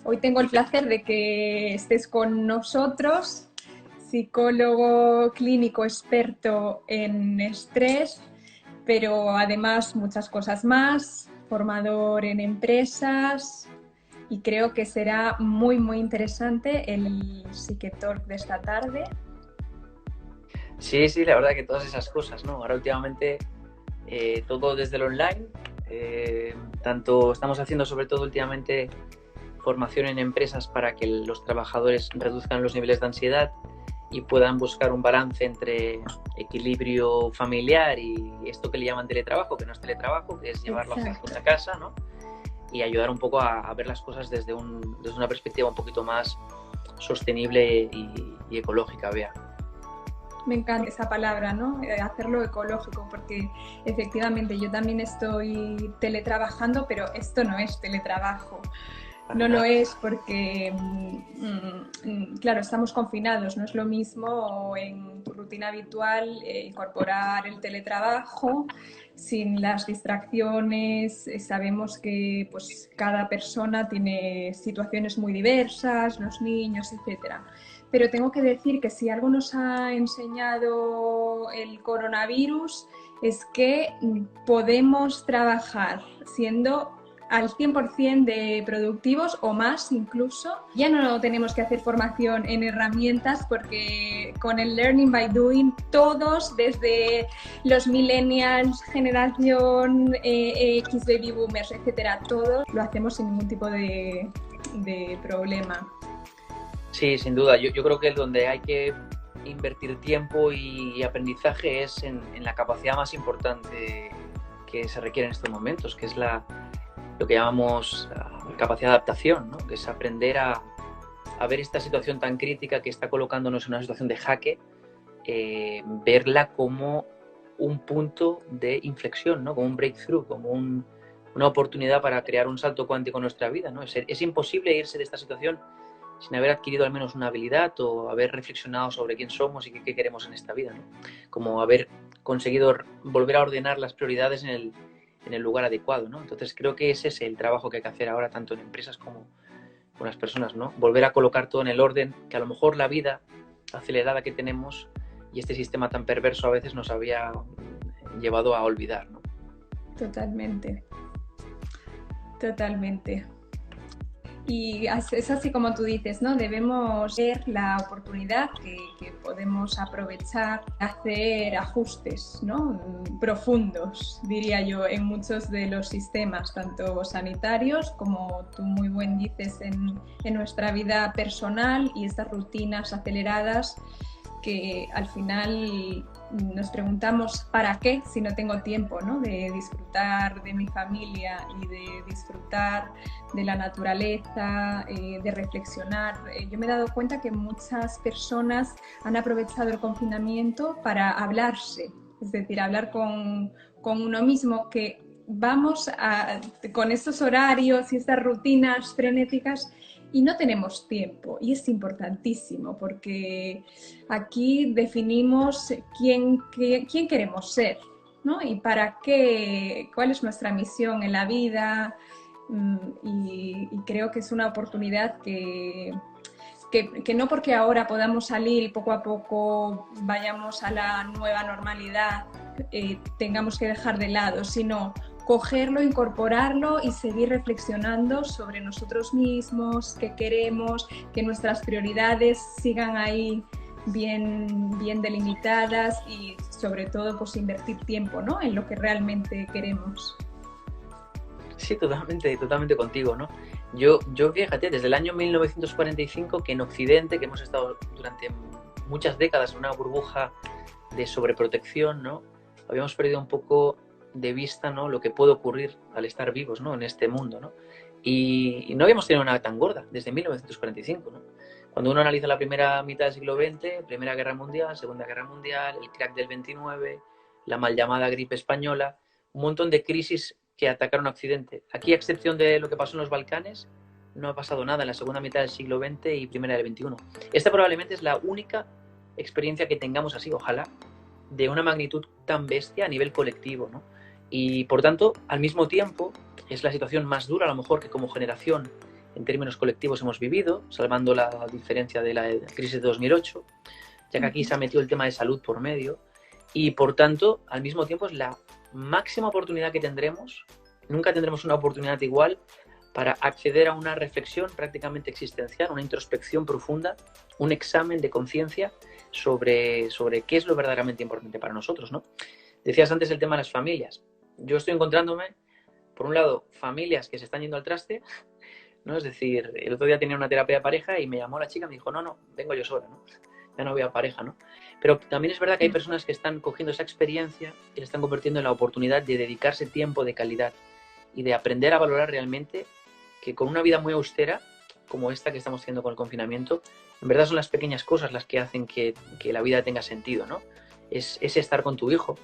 Hoy tengo el placer de que estés con nosotros, psicólogo clínico experto en estrés, pero además muchas cosas más, formador en empresas, y creo que será muy interesante el Psique-Talk de esta tarde. Sí, la verdad que todas esas cosas, ¿no? Ahora últimamente todo desde el online, tanto estamos haciendo sobre todo últimamente formación en empresas para que los trabajadores reduzcan los niveles de ansiedad y puedan buscar un balance entre equilibrio familiar y esto que le llaman teletrabajo, que no es teletrabajo, que es llevarlo a casa, ¿no? Y ayudar un poco a ver las cosas desde una perspectiva un poquito más sostenible y ecológica, Bea. Me encanta esa palabra, ¿no? Hacerlo ecológico, porque efectivamente yo también estoy teletrabajando, pero esto no es teletrabajo. No lo es porque, claro, estamos confinados, no es lo mismo en tu rutina habitual incorporar el teletrabajo sin las distracciones. Sabemos que pues, cada persona tiene situaciones muy diversas, los niños, etcétera. Pero tengo que decir que si algo nos ha enseñado el coronavirus es que podemos trabajar siendo al 100% de productivos o más incluso. Ya no tenemos que hacer formación en herramientas porque con el Learning by Doing todos, desde los millennials, generación X, baby boomers, etcétera, todos lo hacemos sin ningún tipo de problema. Sí, sin duda. Yo creo que donde hay que invertir tiempo y aprendizaje es en la capacidad más importante que se requiere en estos momentos, que es lo que llamamos capacidad de adaptación, ¿no? Que es aprender a ver esta situación tan crítica que está colocándonos en una situación de jaque, verla como un punto de inflexión, ¿no? Como un breakthrough, como una oportunidad para crear un salto cuántico en nuestra vida, ¿no? Es imposible irse de esta situación sin haber adquirido al menos una habilidad o haber reflexionado sobre quién somos y qué queremos en esta vida, ¿no? Como haber conseguido volver a ordenar las prioridades en el lugar adecuado, ¿no? Entonces creo que ese es el trabajo que hay que hacer ahora tanto en empresas como con las personas, ¿no? Volver a colocar todo en el orden que a lo mejor la vida acelerada que tenemos y este sistema tan perverso a veces nos había llevado a olvidar, ¿no? Totalmente. Y es así como tú dices, ¿no? Debemos ver la oportunidad que podemos aprovechar, hacer ajustes, ¿no? Profundos, diría yo, en muchos de los sistemas, tanto sanitarios como tú muy bien dices en nuestra vida personal y estas rutinas aceleradas que al final nos preguntamos ¿para qué si no tengo tiempo, ¿no? De disfrutar de mi familia y de disfrutar de la naturaleza, de reflexionar. Yo me he dado cuenta que muchas personas han aprovechado el confinamiento para hablarse, es decir, hablar con uno mismo, que vamos con estos horarios y estas rutinas frenéticas y no tenemos tiempo, y es importantísimo porque aquí definimos quién queremos ser, ¿no? Y para qué, cuál es nuestra misión en la vida, y creo que es una oportunidad que no porque ahora podamos salir y poco a poco vayamos a la nueva normalidad tengamos que dejar de lado, sino cogerlo, incorporarlo y seguir reflexionando sobre nosotros mismos, qué queremos, que nuestras prioridades sigan ahí bien delimitadas y sobre todo pues invertir tiempo, ¿no? En lo que realmente queremos. Sí, totalmente contigo, ¿no? Yo fíjate, desde el año 1945 que en Occidente, que hemos estado durante muchas décadas en una burbuja de sobreprotección, ¿no? Habíamos perdido un poco de vista, ¿no? Lo que puede ocurrir al estar vivos, ¿no? En este mundo, ¿no? Y no habíamos tenido nada tan gorda desde 1945, ¿no? Cuando uno analiza la primera mitad del siglo XX, Primera Guerra Mundial, Segunda Guerra Mundial, el crack del 29, la mal llamada gripe española, un montón de crisis que atacaron a Occidente. Aquí, a excepción de lo que pasó en los Balcanes, no ha pasado nada en la segunda mitad del siglo XX y primera del XXI. Esta probablemente es la única experiencia que tengamos así, ojalá, de una magnitud tan bestia a nivel colectivo, ¿no? Y por tanto, al mismo tiempo, es la situación más dura, a lo mejor, que como generación en términos colectivos hemos vivido, salvando la diferencia de la crisis de 2008, ya que aquí se ha metido el tema de salud por medio y, por tanto, al mismo tiempo es la máxima oportunidad que tendremos. Nunca tendremos una oportunidad igual para acceder a una reflexión prácticamente existencial, una introspección profunda, un examen de conciencia sobre qué es lo verdaderamente importante para nosotros, ¿no? Decías antes el tema de las familias. Yo estoy encontrándome, por un lado, familias que se están yendo al traste, ¿no? Es decir, el otro día tenía una terapia de pareja y me llamó la chica y me dijo, no, vengo yo sola, ¿no? Ya no voy a pareja, ¿no? Pero también es verdad que hay personas que están cogiendo esa experiencia y la están convirtiendo en la oportunidad de dedicarse tiempo de calidad y de aprender a valorar realmente que con una vida muy austera, como esta que estamos haciendo con el confinamiento, en verdad son las pequeñas cosas las que hacen que la vida tenga sentido, ¿no? Es estar con tu hijo,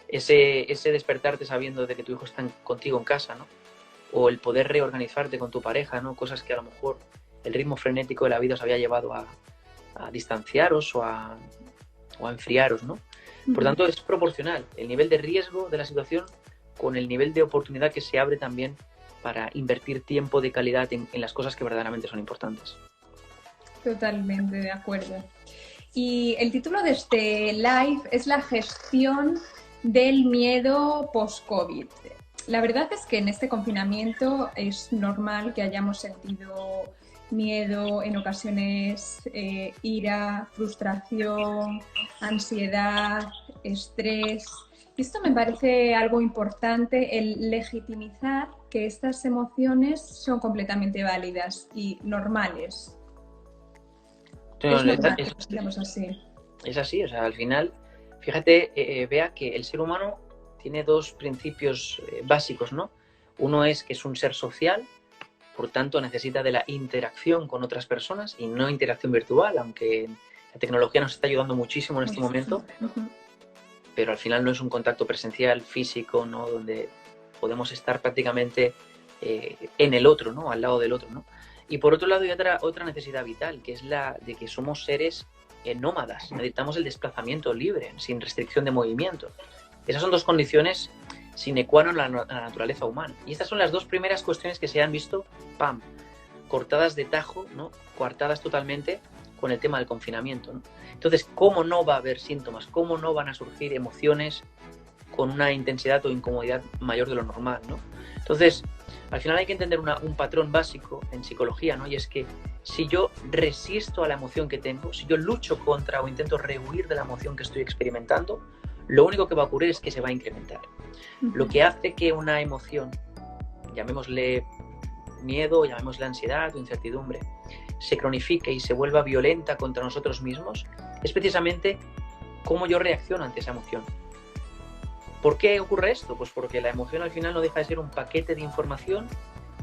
ese despertarte sabiendo de que tu hijo está contigo en casa, ¿no? O el poder reorganizarte con tu pareja, ¿no? Cosas que a lo mejor el ritmo frenético de la vida os había llevado a distanciaros o a enfriaros, ¿no? Por tanto, es proporcional el nivel de riesgo de la situación con el nivel de oportunidad que se abre también para invertir tiempo de calidad en las cosas que verdaderamente son importantes. Totalmente de acuerdo. Y el título de este live es la gestión del miedo post-COVID. La verdad es que en este confinamiento es normal que hayamos sentido miedo, en ocasiones ira, frustración, ansiedad, estrés. Y esto me parece algo importante, el legitimizar que estas emociones son completamente válidas y normales. Es normal que digamos así. Es así, o sea, al final, fíjate, Bea, que el ser humano tiene dos principios básicos, ¿no? Uno es que es un ser social, por tanto necesita de la interacción con otras personas y no interacción virtual, aunque la tecnología nos está ayudando muchísimo en este momento, pero al final no es un contacto presencial, físico, ¿no? Donde podemos estar prácticamente en el otro, ¿no? Al lado del otro, ¿no? Y por otro lado hay otra necesidad vital, que es la de que somos seres nómadas, necesitamos el desplazamiento libre, sin restricción de movimiento. Esas son dos condiciones sine qua non a la naturaleza humana. Y estas son las dos primeras cuestiones que se han visto, ¡pam!, cortadas de tajo, ¿no? Coartadas totalmente con el tema del confinamiento, ¿no? Entonces, ¿cómo no va a haber síntomas? ¿Cómo no van a surgir emociones con una intensidad o incomodidad mayor de lo normal, ¿no? Entonces, al final hay que entender un patrón básico en psicología, ¿no? Y es que si yo resisto a la emoción que tengo, si yo lucho contra o intento rehuir de la emoción que estoy experimentando, lo único que va a ocurrir es que se va a incrementar. Lo que hace que una emoción, llamémosle miedo, llamémosle ansiedad o incertidumbre, se cronifique y se vuelva violenta contra nosotros mismos, es precisamente cómo yo reacciono ante esa emoción. ¿Por qué ocurre esto? Pues porque la emoción al final no deja de ser un paquete de información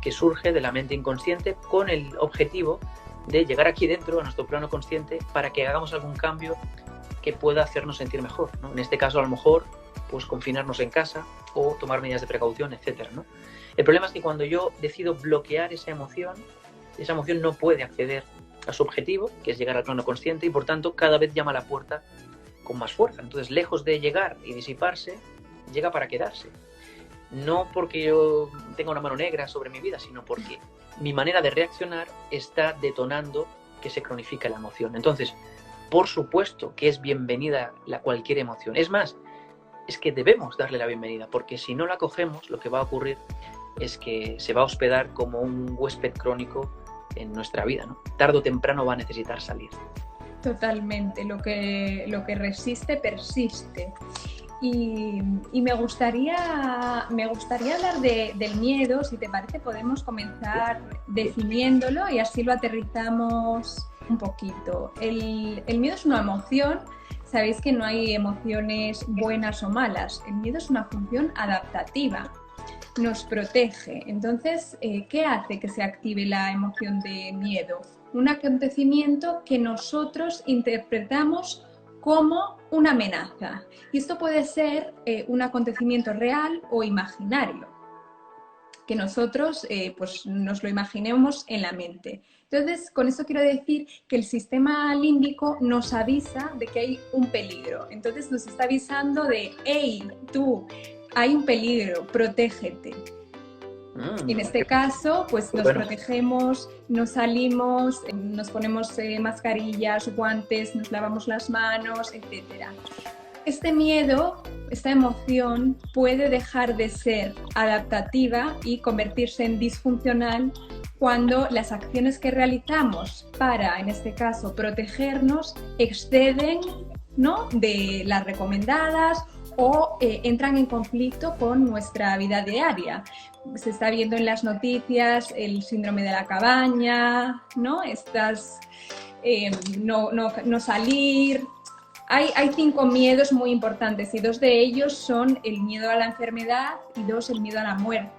que surge de la mente inconsciente con el objetivo de llegar aquí dentro, a nuestro plano consciente, para que hagamos algún cambio que pueda hacernos sentir mejor, ¿no? En este caso, a lo mejor, pues confinarnos en casa o tomar medidas de precaución, etcétera, ¿no? El problema es que cuando yo decido bloquear esa emoción no puede acceder a su objetivo, que es llegar al plano consciente, y por tanto cada vez llama a la puerta con más fuerza. Entonces, lejos de llegar y disiparse, llega para quedarse. No porque yo tenga una mano negra sobre mi vida, sino porque mi manera de reaccionar está detonando que se cronifica la emoción. Entonces, por supuesto que es bienvenida cualquier emoción. Es más, es que debemos darle la bienvenida, porque si no la cogemos, lo que va a ocurrir es que se va a hospedar como un huésped crónico en nuestra vida, ¿no? Tarde o temprano va a necesitar salir. Totalmente, lo que resiste, persiste. Y me gustaría hablar del miedo. Si te parece, podemos comenzar definiéndolo y así lo aterrizamos un poquito. El miedo es una emoción. Sabéis que no hay emociones buenas o malas. El miedo es una función adaptativa. Nos protege. Entonces, ¿qué hace que se active la emoción de miedo? Un acontecimiento que nosotros interpretamos como una amenaza. Y esto puede ser un acontecimiento real o imaginario, que nosotros pues nos lo imaginemos en la mente. Entonces, con esto quiero decir que el sistema límbico nos avisa de que hay un peligro. Entonces nos está avisando de, hey, tú, hay un peligro, protégete. En este caso, pues nos protegemos, nos salimos, nos ponemos mascarillas, guantes, nos lavamos las manos, etc. Este miedo, esta emoción puede dejar de ser adaptativa y convertirse en disfuncional cuando las acciones que realizamos para, en este caso, protegernos, exceden, ¿no?, de las recomendadas o entran en conflicto con nuestra vida diaria. Se está viendo en las noticias el síndrome de la cabaña, ¿no? No salir. Hay 5 miedos muy importantes y 2 de ellos son el miedo a la enfermedad y 2 el miedo a la muerte.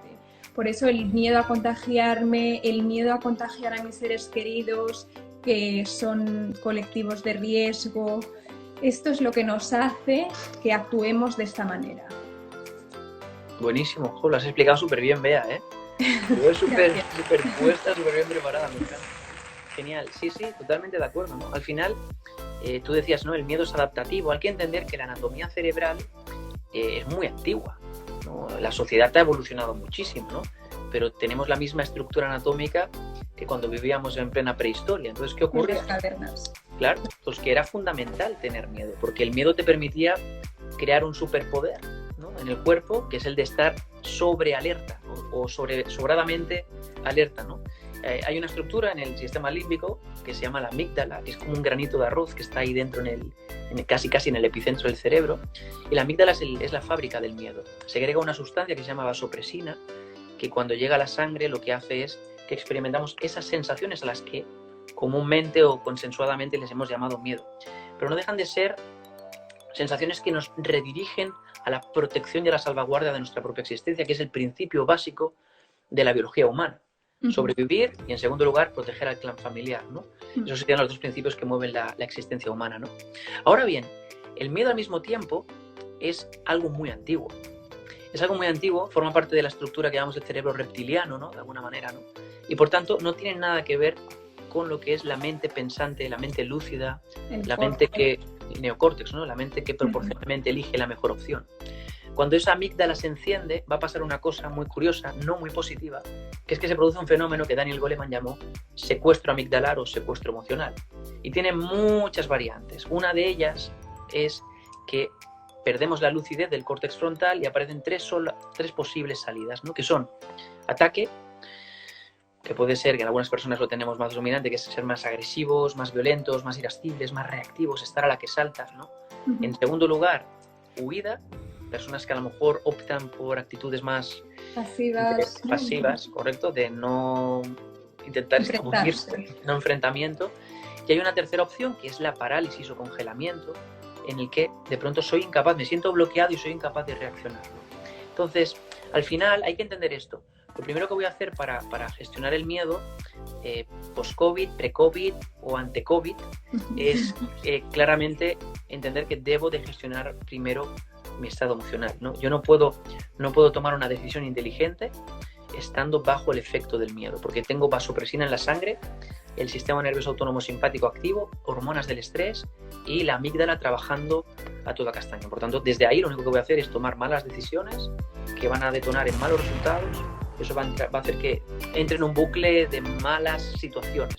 Por eso el miedo a contagiarme, el miedo a contagiar a mis seres queridos, que son colectivos de riesgo. Esto es lo que nos hace que actuemos de esta manera. Buenísimo, lo has explicado súper bien, Bea, ¿eh? Te veo súper puesta, súper bien preparada, me encanta. Genial, sí, totalmente de acuerdo, ¿no? Al final, tú decías, ¿no? El miedo es adaptativo. Hay que entender que la anatomía cerebral es muy antigua, ¿no? La sociedad ha evolucionado muchísimo, ¿no? Pero tenemos la misma estructura anatómica que cuando vivíamos en plena prehistoria. Entonces, ¿qué ocurre? Las cavernas. Claro, pues que era fundamental tener miedo, porque el miedo te permitía crear un superpoder, ¿no?, en el cuerpo, que es el de estar sobre alerta o sobradamente alerta, ¿no? Hay una estructura en el sistema límbico que se llama la amígdala, que es como un granito de arroz que está ahí dentro, casi en el epicentro del cerebro. Y la amígdala es la fábrica del miedo. Segrega una sustancia que se llama vasopresina, que cuando llega a la sangre lo que hace es que experimentamos esas sensaciones a las que comúnmente o consensuadamente les hemos llamado miedo. Pero no dejan de ser sensaciones que nos redirigen a la protección y a la salvaguardia de nuestra propia existencia, que es el principio básico de la biología humana. Sobrevivir y, en segundo lugar, proteger al clan familiar, ¿no? Esos serían los 2 principios que mueven la existencia humana, ¿no? Ahora bien, el miedo al mismo tiempo es algo muy antiguo. Es algo muy antiguo, forma parte de la estructura que llamamos el cerebro reptiliano, ¿no?, de alguna manera, ¿no? Y por tanto no tiene nada que ver con lo que es la mente pensante, la mente lúcida, el neocórtex, ¿no?, la mente que proporcionalmente elige la mejor opción. Cuando esa amígdala se enciende, va a pasar una cosa muy curiosa, no muy positiva, que es que se produce un fenómeno que Daniel Goleman llamó secuestro amigdalar o secuestro emocional. Y tiene muchas variantes. Una de ellas es que perdemos la lucidez del córtex frontal y aparecen 3 posibles salidas, ¿no?, que son ataque, que puede ser que en algunas personas lo tenemos más dominante, que es ser más agresivos, más violentos, más irascibles, más reactivos, estar a la que saltas, ¿no? En segundo lugar, huida, personas que a lo mejor optan por actitudes más pasivas, correcto, de no intentar escabullirse, no enfrentamiento. Y hay una tercera opción, que es la parálisis o congelamiento, en el que de pronto soy incapaz, me siento bloqueado y soy incapaz de reaccionar, ¿no? Entonces, al final hay que entender esto. Lo primero que voy a hacer para gestionar el miedo post-COVID, pre-COVID o ante-COVID es claramente entender que debo de gestionar primero mi estado emocional, ¿no? Yo no puedo tomar una decisión inteligente estando bajo el efecto del miedo, porque tengo vasopresina en la sangre, el sistema nervioso autónomo simpático activo, hormonas del estrés y la amígdala trabajando a toda castaña. Por tanto, desde ahí lo único que voy a hacer es tomar malas decisiones que van a detonar en malos resultados. Eso va a hacer que entre en un bucle de malas situaciones.